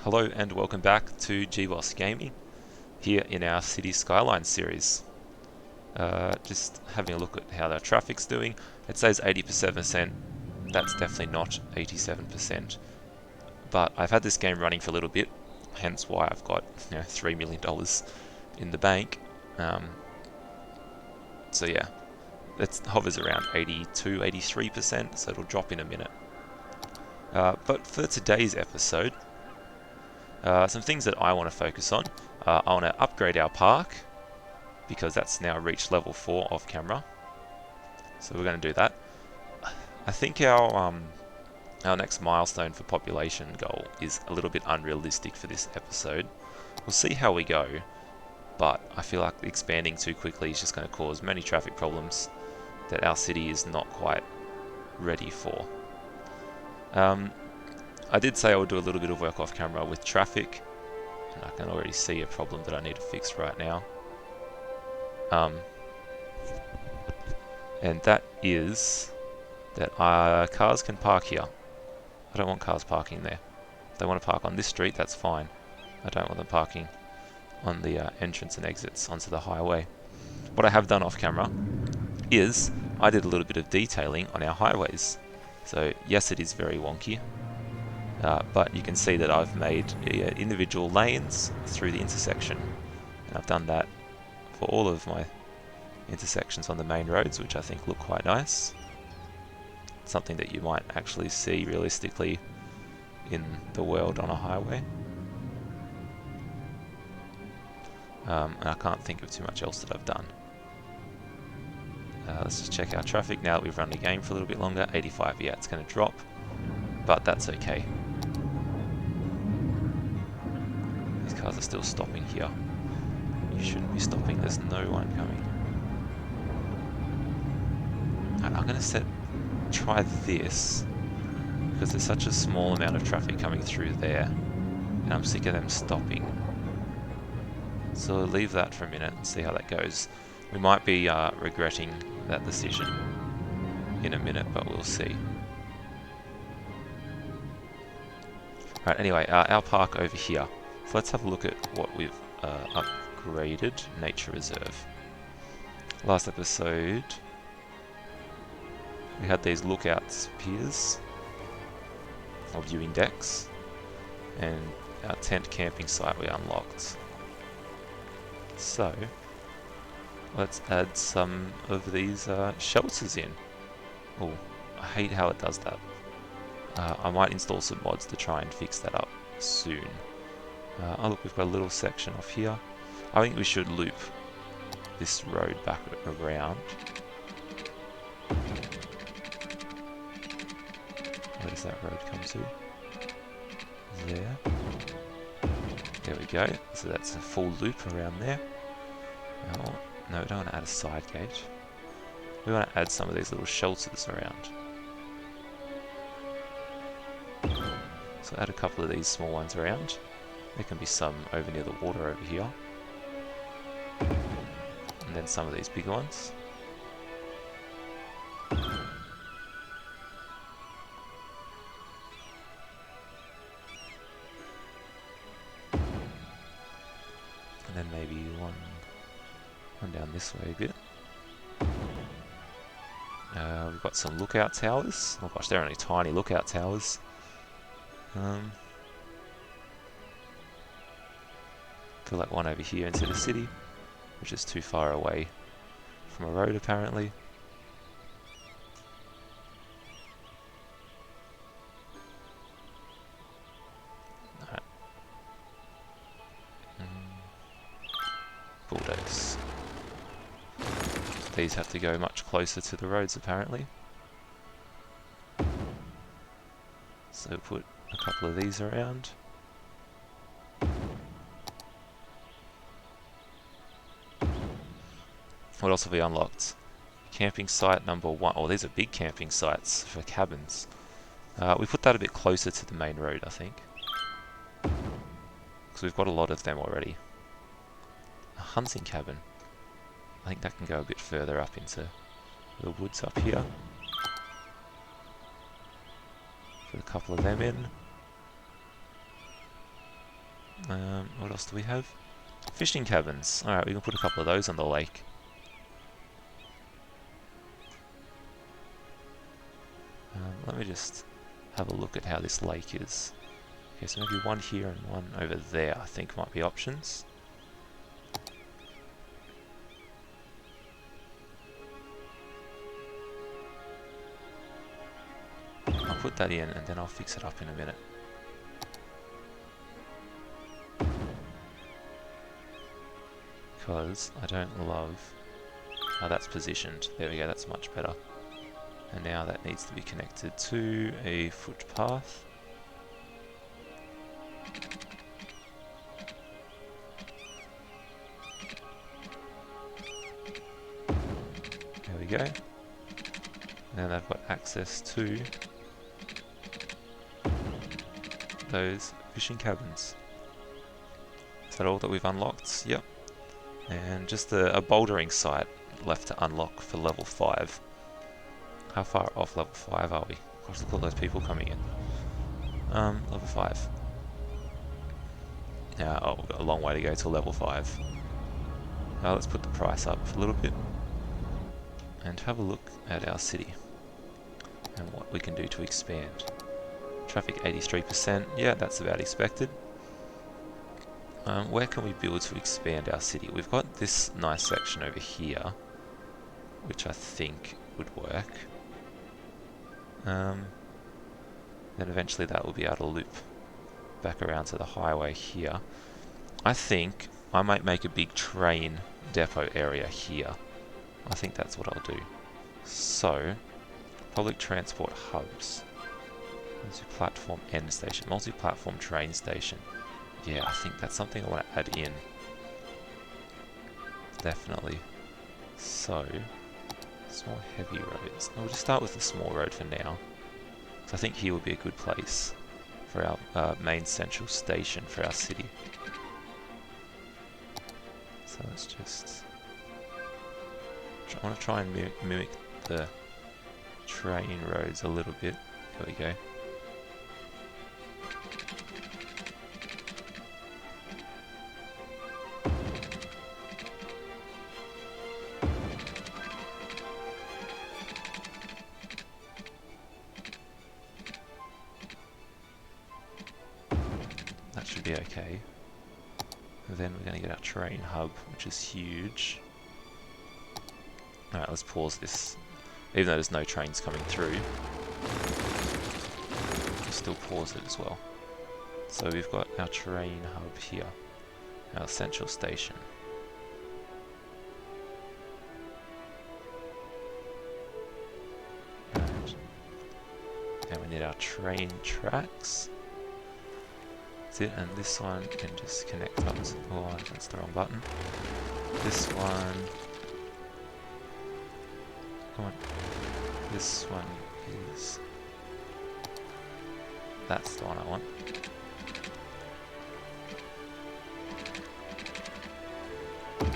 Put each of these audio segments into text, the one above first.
Hello and welcome back to GBoss Gaming, here in our City Skylines series. Just having a look at how the traffic's doing. It says 87%, that's definitely not 87%. But I've had this game running for a little bit, hence why I've got $3 million in the bank. So yeah, it hovers around 82, 83%, so it'll drop in a minute. But for today's episode, some things that I want to focus on. I want to upgrade our park because that's now reached level 4 off camera. So we're going to do that. I think our next milestone for population goal is a little bit unrealistic for this episode. We'll see how we go, but I feel like expanding too quickly is just going to cause many traffic problems that our city is not quite ready for. I did say I would do a little bit of work off camera with traffic, and I can already see a problem that I need to fix right now. And that is that cars can park here. I don't want cars parking there. If they want to park on this street, that's fine. I don't want them parking on the entrance and exits onto the highway. What I have done off camera is I did a little bit of detailing on our highways. So yes, it is very wonky. But you can see that I've made individual lanes through the intersection, and I've done that for all of my intersections on the main roads, which I think look quite nice. Something that you might actually see realistically in the world on a highway. And I can't think of too much else that I've done. Let's just check our traffic now that we've run the game for a little bit longer. 85, yeah, it's going to drop, but that's okay. Cars are still stopping here. You shouldn't be stopping, there's no one coming. And I'm going to try this, because there's such a small amount of traffic coming through there, and I'm sick of them stopping. So I'll leave that for a minute and see how that goes. We might be regretting that decision in a minute, but we'll see. Right, anyway, our park over here. So let's have a look at what we've upgraded. Nature Reserve. Last episode, we had these lookouts piers, or viewing decks, and our tent camping site we unlocked. So, let's add some of these shelters in. Oh, I hate how it does that. I might install some mods to try and fix that up soon. Oh look, we've got a little section off here. I think we should loop this road back around. Where does that road come to? There. There we go. So that's a full loop around there. Oh, no, we don't want to add a side gate. We want to add some of these little shelters around. So add a couple of these small ones around. There can be some over near the water over here. And then some of these bigger ones. And then maybe one down this way a bit. We've got some lookout towers. Oh gosh, they're only tiny lookout towers. Feel like one over here into the city, which is too far away from a road apparently. Alright. Bulldoze. These have to go much closer to the roads apparently. So put a couple of these around. What else have we unlocked? Camping site number 1. Oh, these are big camping sites for cabins. We put that a bit closer to the main road, I think. Because we've got a lot of them already. A hunting cabin. I think that can go a bit further up into the woods up here. Put a couple of them in. What else do we have? Fishing cabins. Alright, we can put a couple of those on the lake. Let me just have a look at how this lake is. Okay, so maybe one here and one over there, I think might be options. I'll put that in and then I'll fix it up in a minute. Because I don't love how that's positioned. There we go, that's much better. And now that needs to be connected to a footpath. There we go. And I've got access to those fishing cabins. Is that all that we've unlocked? Yep. And just a bouldering site left to unlock for level 5. How far off level 5 are we? Gosh, look at all those people coming in. Level 5. Now, oh, we've got a long way to go to level 5. Now let's put the price up a little bit and have a look at our city and what we can do to expand. Traffic 83%, yeah, that's about expected. Where can we build to expand our city? We've got this nice section over here, which I think would work. Then eventually that will be able to loop back around to the highway here. I think I might make a big train depot area here. I think that's what I'll do. So, public transport hubs. Multi-platform end station. Multi-platform train station. Yeah, I think that's something I want to add in. Definitely. So, small heavy roads. We'll just start with the small road for now. So I think here would be a good place for our main central station for our city. So let's just... I want to try and mimic the train roads a little bit. There we go. That should be okay. And then we're going to get our train hub, which is huge. Alright, let's pause this. Even though there's no trains coming through, we'll still pause it as well. So we've got our train hub here, our central station. And then we need our train tracks. That's it, and this one can just connect up to... Oh, that's the wrong button. This one... Come on. This one is... That's the one I want. Right,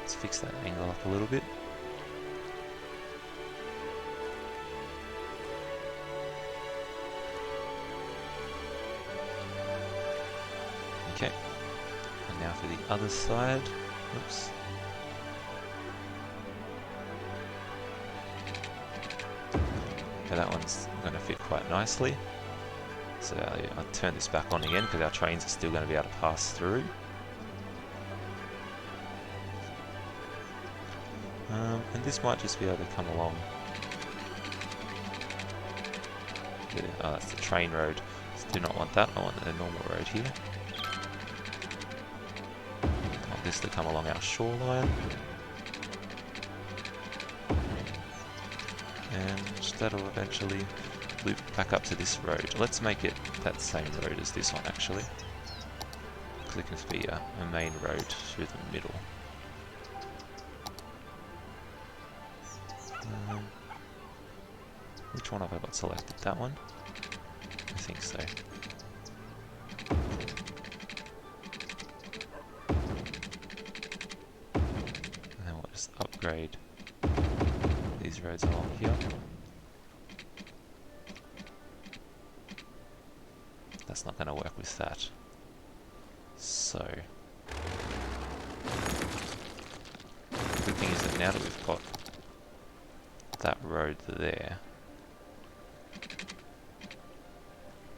let's fix that angle up a little bit. Okay, and now for the other side. Oops. Okay, that one's going to fit quite nicely. So I'll turn this back on again because our trains are still going to be able to pass through. And this might just be able to come along. Yeah, oh, that's the train road. So do not want that. I want the normal road here. I want this to come along our shoreline. And that'll eventually loop back up to this road. Let's make it that same road as this one actually. Because it can be a main road through the middle. Which one have I got selected? That one? I think so. And then we'll just upgrade these roads along here. That's not going to work with that. So, the good thing is that now that we've got that road there,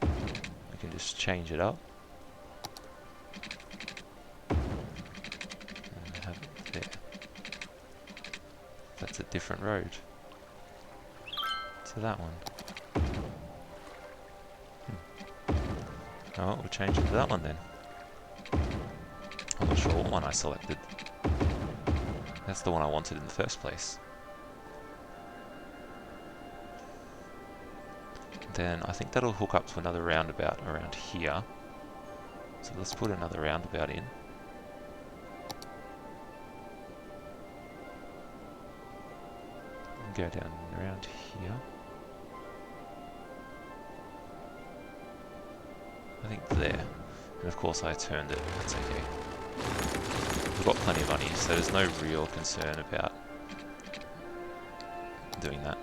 we can just change it up and have it there. That's a different road to that one. Oh, we'll change it to that one then. I'm not sure what one I selected. That's the one I wanted in the first place. Then I think that'll hook up to another roundabout around here. So let's put another roundabout in. And go down around here. I think there. And of course I turned it, that's okay. We've got plenty of money, so there's no real concern about doing that.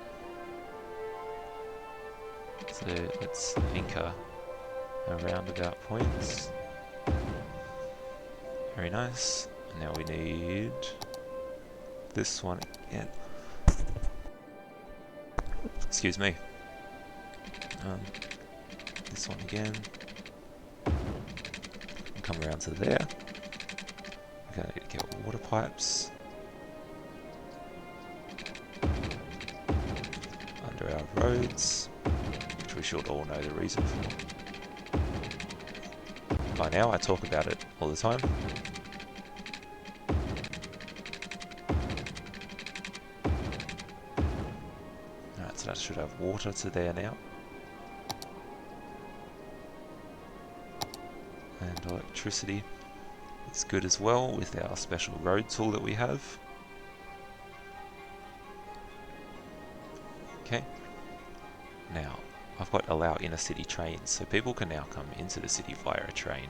So let's anchor our roundabout points. Very nice. And now we need this one again. Excuse me. This one again. Come around to there. We're going to get water pipes under our roads, which we should all know the reason for. By now, I talk about it all the time. Alright, so that should have water to there now. And electricity is good as well with our special road tool that we have. Okay. Now, I've got allow inner city trains, so people can now come into the city via a train.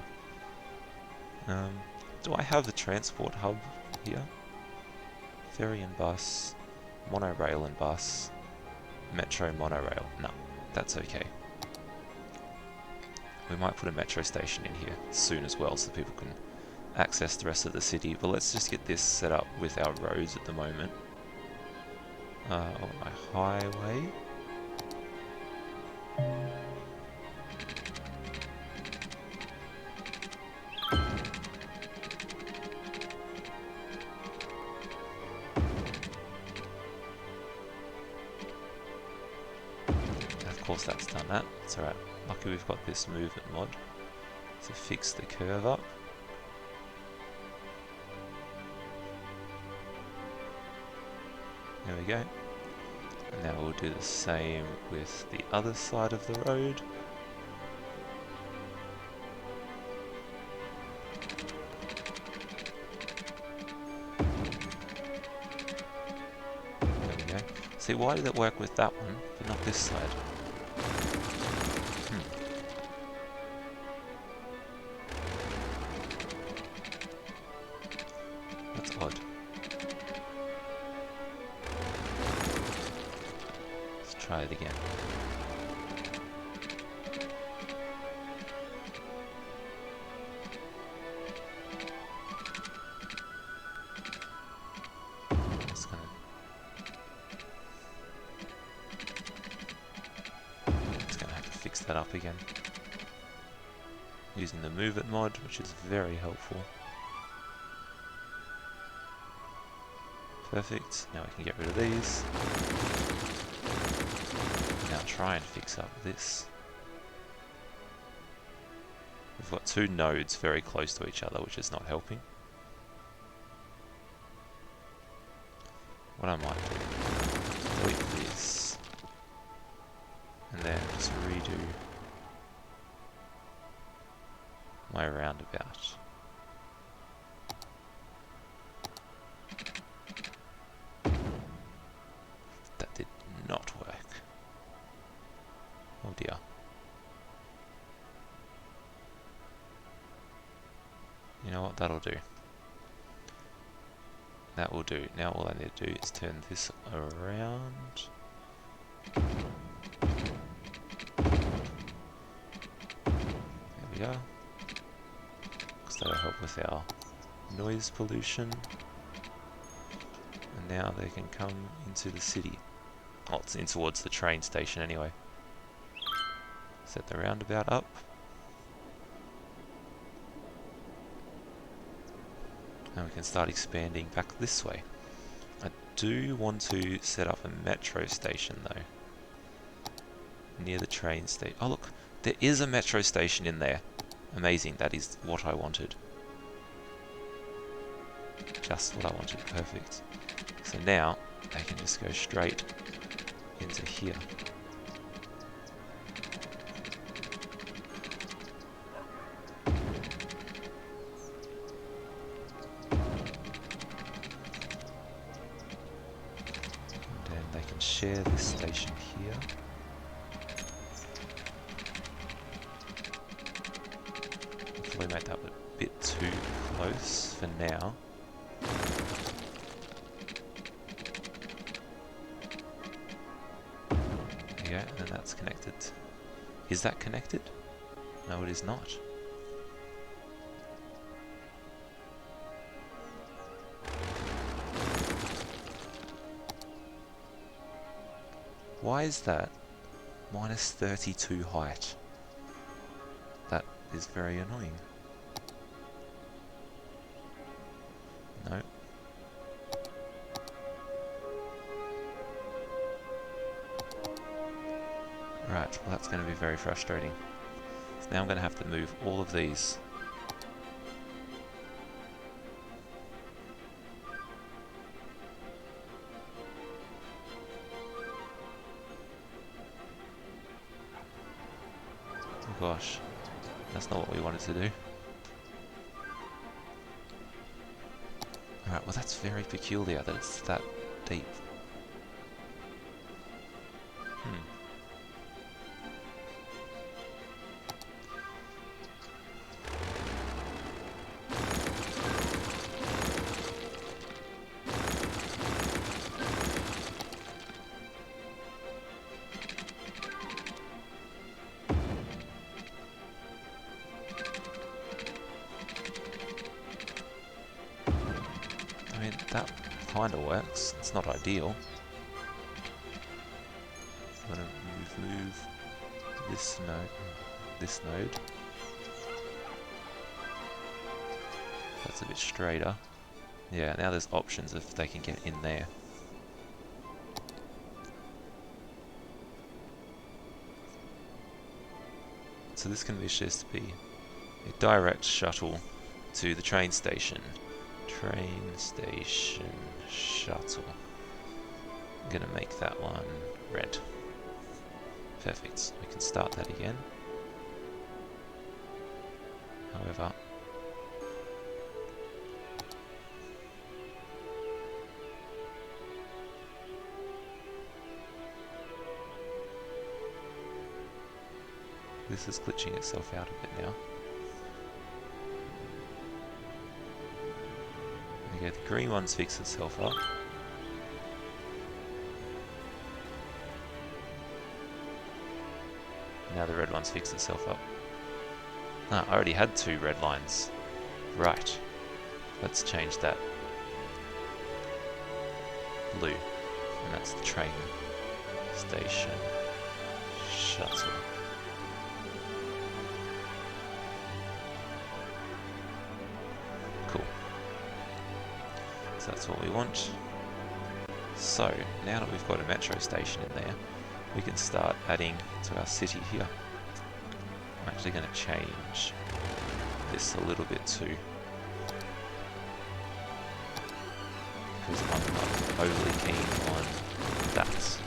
Do I have the transport hub here? Ferry and bus, monorail and bus, metro monorail. No, that's okay. We might put a metro station in here soon as well so people can access the rest of the city, but let's just get this set up with our roads at the moment. On my highway. And of course that's done that, it's alright. Lucky we've got this movement mod to fix the curve up. There we go. And now we'll do the same with the other side of the road. There we go. See, why did it work with that one, but not this side? That's odd. Let's try it again. Just gonna have to fix that up again. Using the Move It mod, which is very helpful. Perfect. Now we can get rid of these. Now try and fix up this. We've got two nodes very close to each other, which is not helping. What I might do, delete this, and then just redo my roundabout. That did not work. Oh dear. You know what, that'll do. That will do. Now all I need to do is turn this around. There we are. Because that'll help with our noise pollution. And now they can come into the city. Well, it's in towards the train station anyway. Set the roundabout up. And we can start expanding back this way. I do want to set up a metro station though. Near the train station. Oh look, there is a metro station in there. Amazing, that is what I wanted. Just what I wanted, perfect. So now, they can just go straight into here. And then they can share this station here. We made that a bit too close for now. There you go, and then that's connected. Is that connected? No, it is not. Why is that minus 32 height? That is very annoying. No. Right, well that's going to be very frustrating. So now I'm going to have to move all of these. Oh gosh, that's not what we wanted to do. Alright, well that's very peculiar that it's that deep. I mean, that kind of works. It's not ideal. I'm going to move this node. That's a bit straighter. Yeah, now there's options if they can get in there. So this can just be a direct shuttle to the train station. Train station shuttle. I'm gonna make that one red. Perfect. We can start that again. However, this is glitching itself out a bit now. Okay, the green one's fixed itself up. Now the red one's fixed itself up. Ah, I already had 2 red lines. Right. Let's change that. Blue. And that's the train station shuttle. Cool. So that's what we want. So, now that we've got a metro station in there, we can start adding to our city here. I'm actually going to change this a little bit too, because I'm not overly keen on that.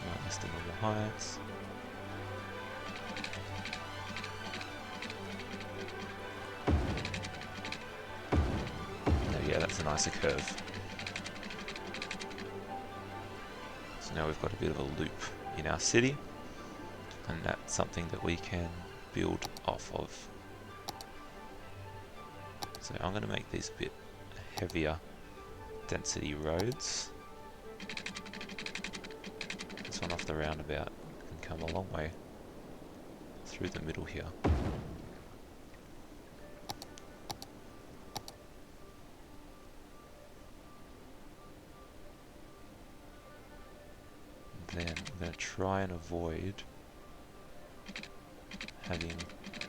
Right, list of normal heights. Yeah, that's a nicer curve. So now we've got a bit of a loop in our city, and that's something that we can build off of. So I'm going to make these a bit heavier density roads. This one off the roundabout can come a long way through the middle here. Then I'm going to try and avoid having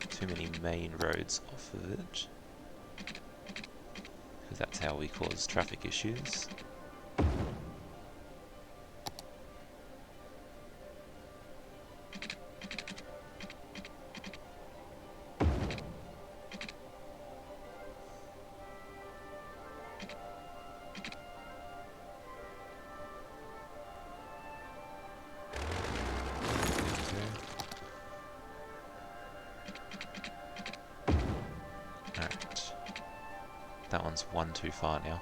too many main roads off of it, because that's how we cause traffic issues. That one's one too far now.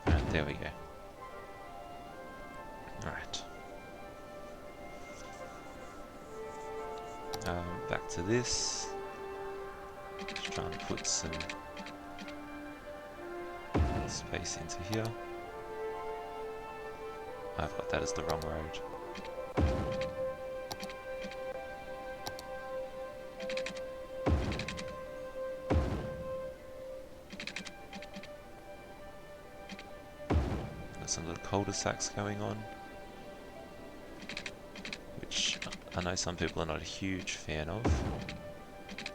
Alright, there we go. Alright. Back to this. Just try and put some space into here. I've got that as the wrong road. Got some little cul-de-sacs going on, which I know some people are not a huge fan of,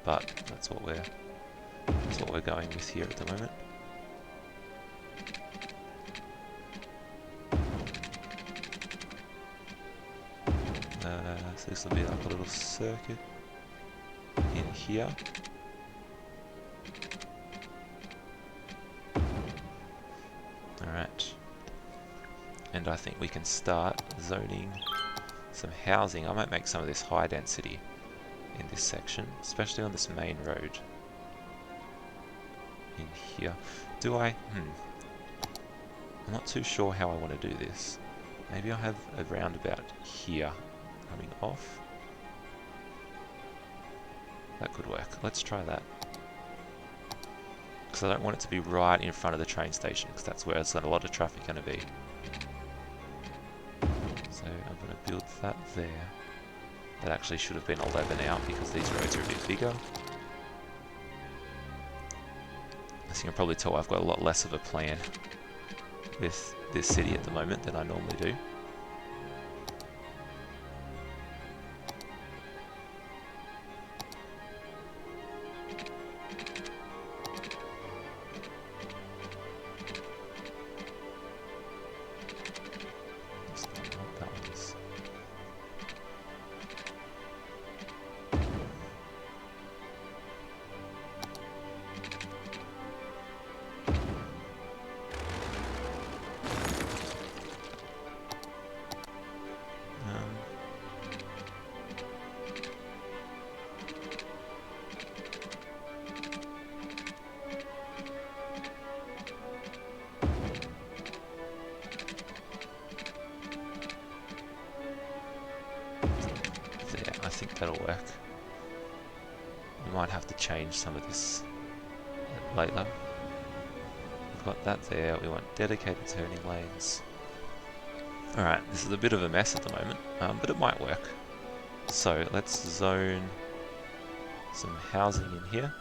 but that's what we're going with here at the moment. So this will be like a little circuit in here. Alright. And I think we can start zoning some housing. I might make some of this high density in this section, especially on this main road. In here. Do I? I'm not too sure how I want to do this. Maybe I'll have a roundabout here coming off. That could work. Let's try that. Because I don't want it to be right in front of the train station, because that's where there's a lot of traffic going to be. So I'm going to build that there. That actually should have been 11 out because these roads are a bit bigger. As you can probably tell, I've got a lot less of a plan with this city at the moment than I normally do. That'll work. We might have to change some of this later. We've got that there. We want dedicated turning lanes. Alright, this is a bit of a mess at the moment, but it might work. So let's zone some housing in here.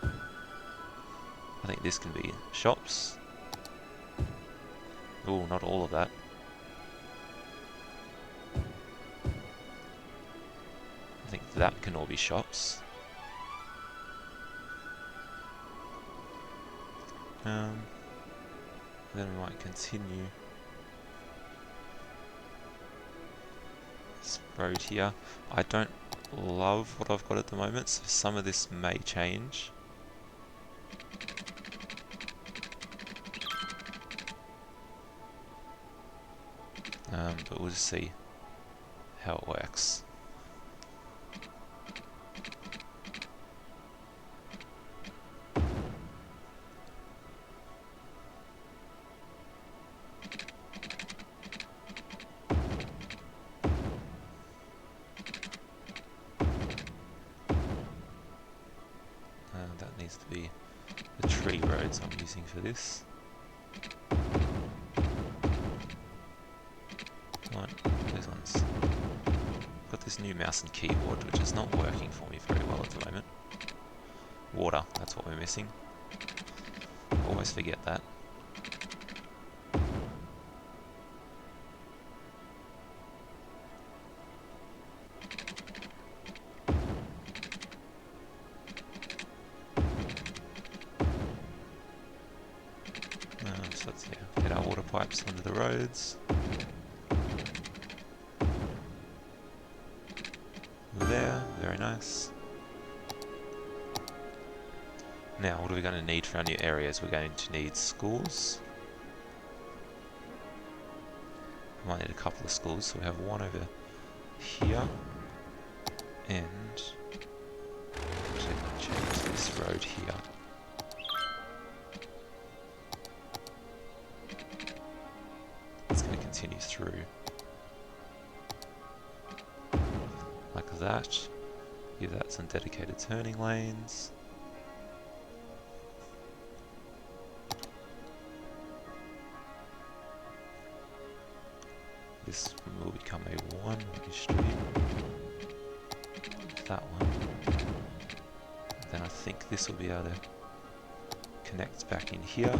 I think this can be shops. Oh, not all of that. I think that can all be shops. Then we might continue this road here. I don't love what I've got at the moment, so some of this may change. But we'll just see how it works. That needs to be the tree roads I'm using for this. Right, those ones. Got this new mouse and keyboard which is not working for me very well at the moment. Water, that's what we're missing. Always forget that. So let's get our water pipes under the roads. There, very nice. Now, what are we going to need for our new areas? We're going to need schools. We might need a couple of schools, so we have one over here. And change this road here. It's going to continue through. Like that. Give that some dedicated turning lanes. This will become a one-way street. That one. And then I think this will be able to connect back in here.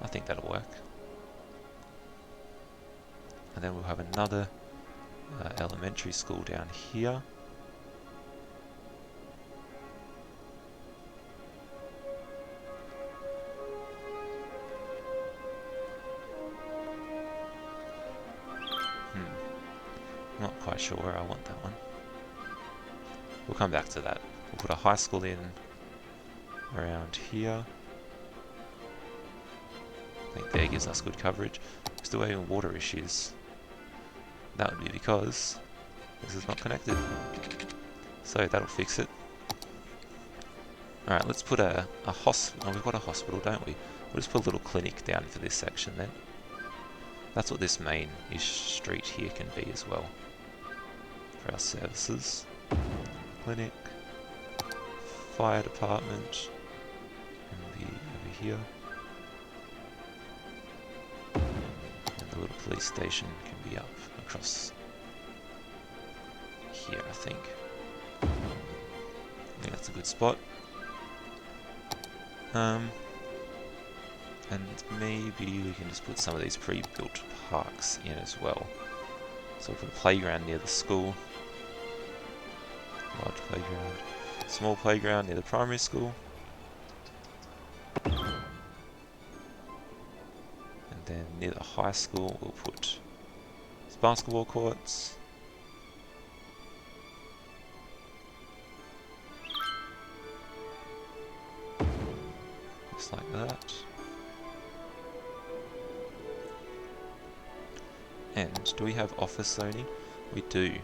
I think that'll work. And then we'll have another elementary school down here. Not quite sure where I want that one. We'll come back to that. We'll put a high school in around here. I think there gives us good coverage. We're still having water issues. That would be because this is not connected. So that'll fix it. Alright, let's put a hospital. Oh, we've got a hospital, don't we? We'll just put a little clinic down for this section then. That's what this main-ish street here can be as well. For our services. Clinic. Fire department. Can be over here. And the little police station can be up across here, I think. I think that's a good spot. And maybe we can just put some of these pre-built parks in as well. So we'll put a playground near the school. Large playground. Small playground near the primary school. And then near the high school we'll put basketball courts. Just like that. And do we have office zoning? We do.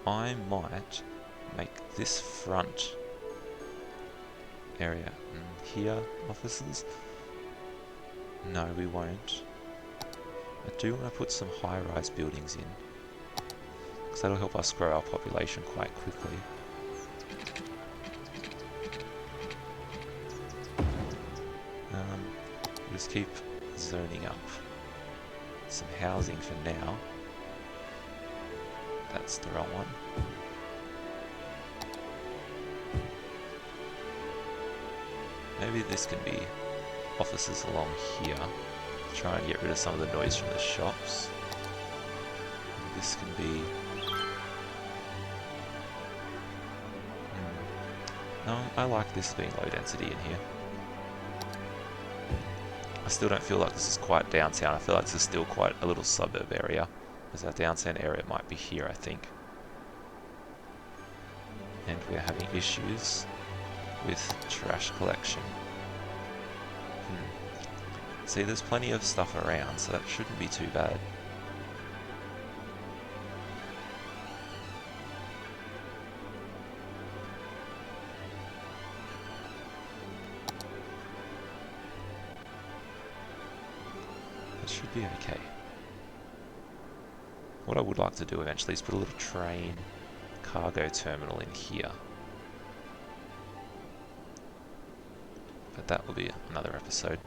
I might make this front area here offices. No, we won't. I do want to put some high-rise buildings in, because that'll help us grow our population quite quickly. We'll just keep zoning up some housing for now. That's the wrong one. Maybe this can be offices along here. Try and get rid of some of the noise from the shops. And this can be... No, I like this being low density in here. I still don't feel like this is quite downtown. I feel like this is still quite a little suburb area. Because our downtown area might be here, I think. And we're having issues with trash collection. See, there's plenty of stuff around, so that shouldn't be too bad. It should be okay. What I would like to do eventually is put a little train cargo terminal in here. but that will be another episode.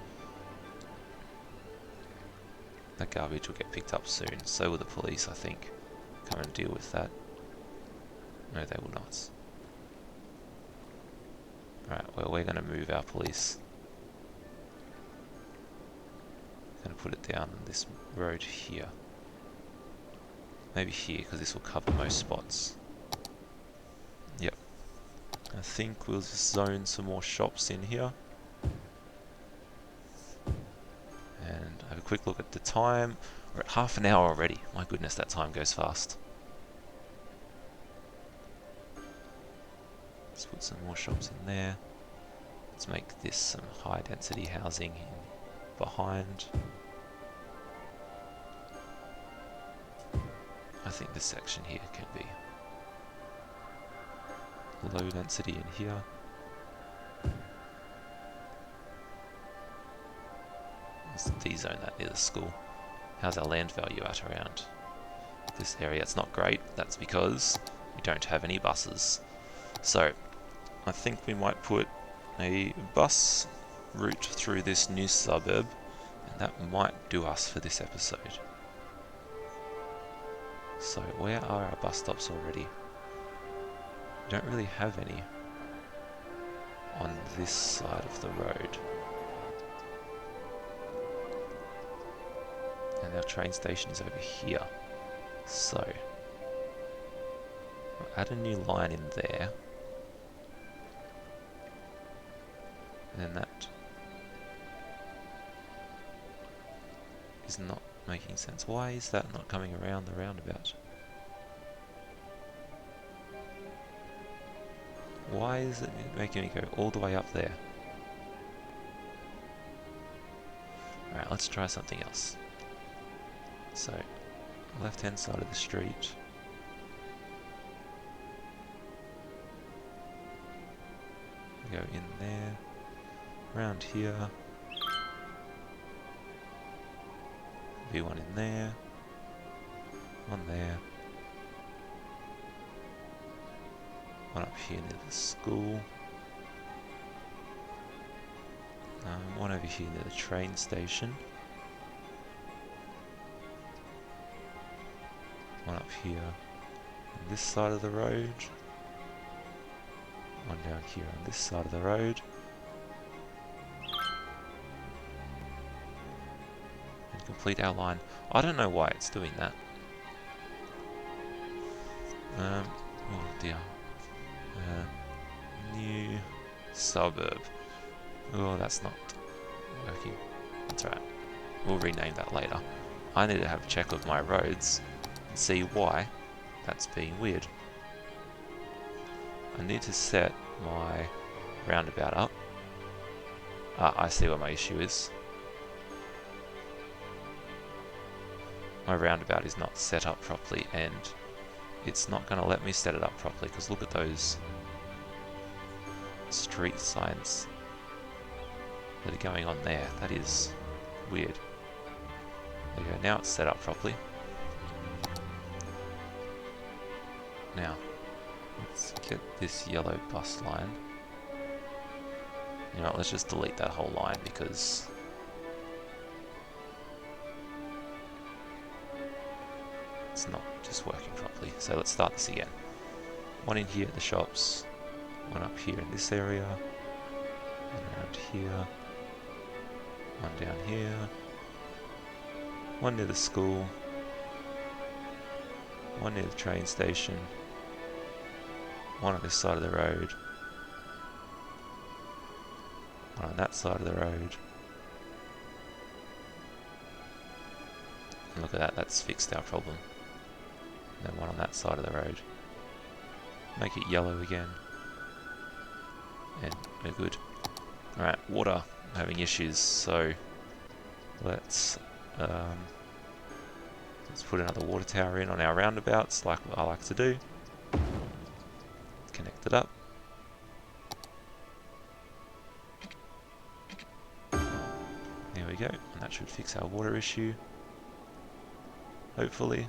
That garbage will get picked up soon. So will the police, I think. Come and deal with that. No, they will not. Right, well, we're going to move our police. Going to put it down on this road here. Maybe here, because this will cover most spots. Yep. I think we'll just zone some more shops in here. And have a quick look at the time. We're at half an hour already. My goodness, that time goes fast. Let's put some more shops in there. Let's make this some high density housing behind. I think this section here can be low density in here. Let's de-zone that near the school. How's our land value at around this area? It's not great. That's because we don't have any buses. So I think we might put a bus route through this new suburb, and that might do us for this episode. So where are our bus stops already? We don't really have any on this side of the road. And our train station is over here. So we'll add a new line in there. And then that is not making sense. Why is that not coming around the roundabout? Why is it making me go all the way up there? Alright, let's try something else. So, left hand side of the street. Go in there. Around here. Be one in there. One there. One up here near the school. One over here near the train station. One up here on this side of the road. One down here on this side of the road. And complete our line. I don't know why it's doing that. Oh dear. New suburb. Oh, that's not working. That's right. We'll rename that later. I need to have a check of my roads and see why that's being weird. I need to set my roundabout up. I see what my issue is. My roundabout is not set up properly, and it's not going to let me set it up properly, because look at those street signs that are going on there. That is weird. There you go, now it's set up properly. Now, let's get this yellow bus line. You know what, let's just delete that whole line because it's not just working properly. So let's start this again. One in here at the shops, one up here in this area, one around here, one down here, one near the school, one near the train station, one on this side of the road, one on that side of the road. And look at that, that's fixed our problem. And then one on that side of the road. Make it yellow again. And we're good. Alright, water. I'm having issues, so let's put another water tower in on our roundabouts, like I like to do. Connect it up. There we go, and that should fix our water issue. Hopefully.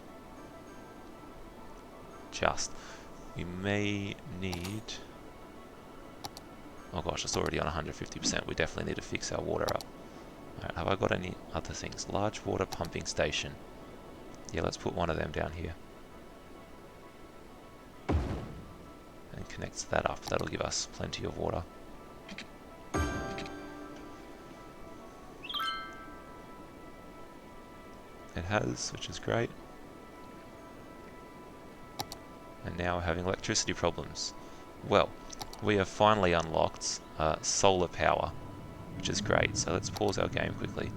We may need Oh gosh, it's already on 150%. We definitely need to fix our water up. Alright, have I got any other things? Large water pumping station. Yeah, let's put one of them down here. And connect that up. That'll give us plenty of water. It has, which is great. And now we're having electricity problems. Well, we have finally unlocked solar power, which is great. So let's pause our game quickly.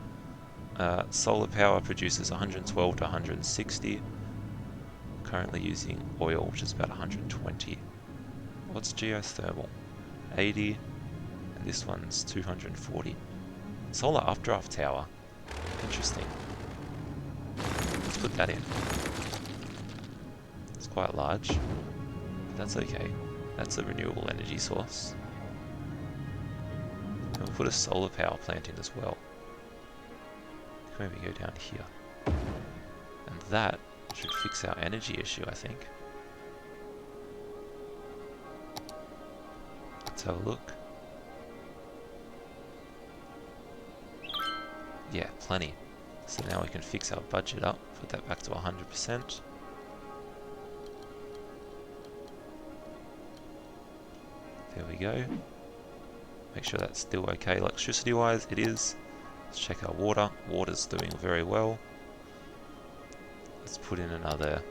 Solar power produces 112 to 160. Currently using oil, which is about 120. What's geothermal? 80. And this one's 240. Solar updraft tower. Interesting. Let's put that in. It's quite large, but that's okay. That's a renewable energy source. And we'll put a solar power plant in as well. Maybe go down here. And that should fix our energy issue, I think. Let's have a look. Yeah, plenty. So now we can fix our budget up, put that back to 100%. There we go. Make sure that's still okay electricity wise. It is. Let's check our water. Water's doing very well. Let's put in another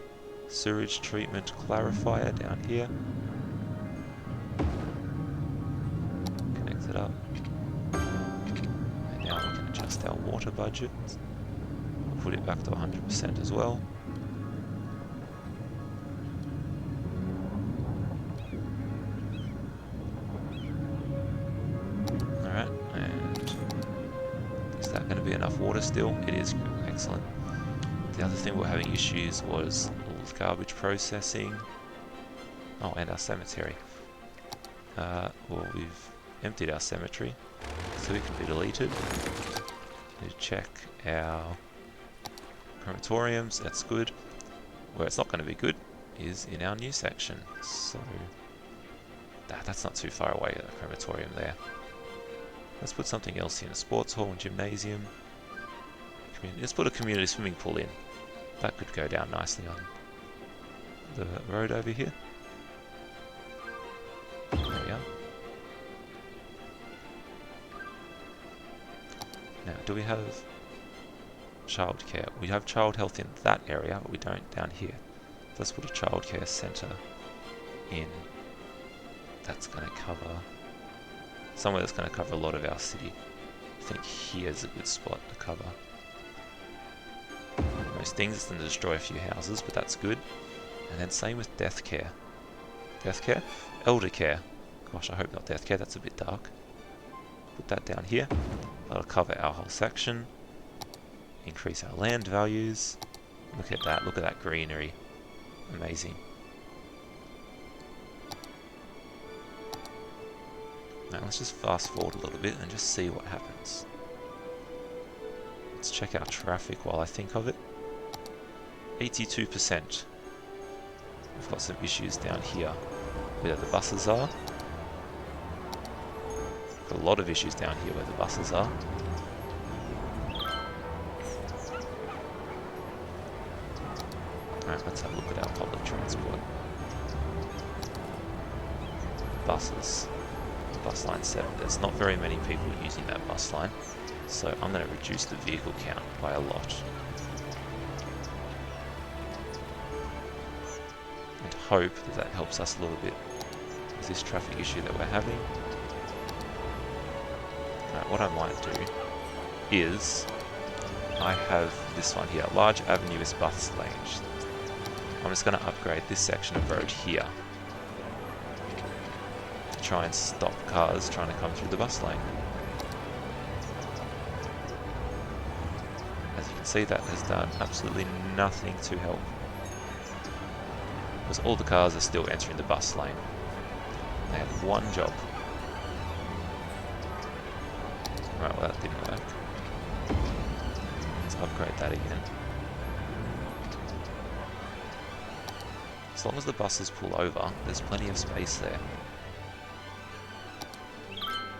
sewage treatment clarifier down here. Connect it up. And now we can adjust our water budget. We'll put it back to 100% as well. Enough water still. It is excellent. The other thing we're having issues was garbage processing. Oh, and our cemetery. Well, we've emptied our cemetery, so it can be deleted. We check our crematoriums. That's good. Where it's not going to be good is in our new section. So that's not too far away. The crematorium there. Let's put something else in. A sports hall and gymnasium. Let's put a community swimming pool in. That could go down nicely on the road over here. There we are. Now, do we have childcare? We have child health in that area, but we don't down here. Let's put a childcare centre in. That's going to cover somewhere that's going to cover a lot of our city. I think here's a good spot to cover. Most things it's going to destroy a few houses, but that's good. And then same with death care. Death care? Elder care. Gosh, I hope not death care, that's a bit dark. Put that down here. That'll cover our whole section. Increase our land values. Look at that greenery. Amazing. Now let's just fast forward a little bit and just see what happens. Let's check our traffic while I think of it. 82%. We've got some issues down here where the buses are. Got a lot of issues down here where the buses are. Alright, let's have a look at our public transport. Buses. Bus line 7. There's not very many people using that bus line, so I'm going to reduce the vehicle count by a lot. And hope that that helps us a little bit with this traffic issue that we're having. Alright, what I might do is, I have this one here, large avenue with bus lanes. I'm just going to upgrade this section of road here. Try and stop cars trying to come through the bus lane. As you can see, that has done absolutely nothing to help, because all the cars are still entering the bus lane. They had one job. Right, well that didn't work. Let's upgrade that again. As long as the buses pull over, there's plenty of space there.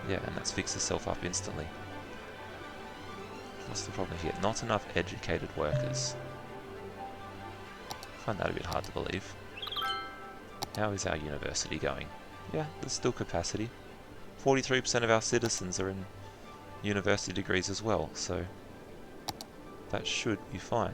Yeah, and that's fixed itself up instantly. What's the problem here? Not enough educated workers. I find that a bit hard to believe. How is our university going? Yeah, there's still capacity. 43% of our citizens are in university degrees as well, so that should be fine.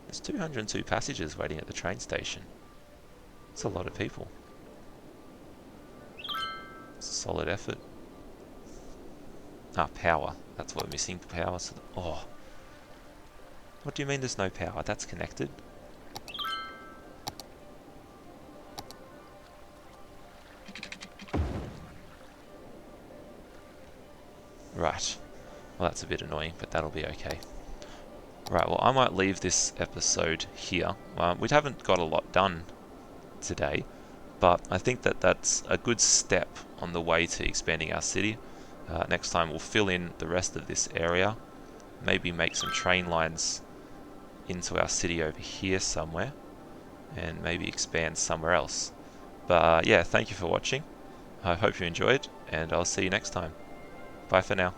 There's 202 passengers waiting at the train station. That's a lot of people. It's a solid effort. Ah, power. That's what we're missing. Power. So oh. What do you mean there's no power? That's connected. Right. Well, that's a bit annoying, but that'll be okay. Right, well, I might leave this episode here. We haven't got a lot done today, but I think that that's a good step on the way to expanding our city. Next time we'll fill in the rest of this area, maybe make some train lines into our city over here somewhere, and maybe expand somewhere else. But yeah, thank you for watching. I hope you enjoyed, and I'll see you next time. Bye for now.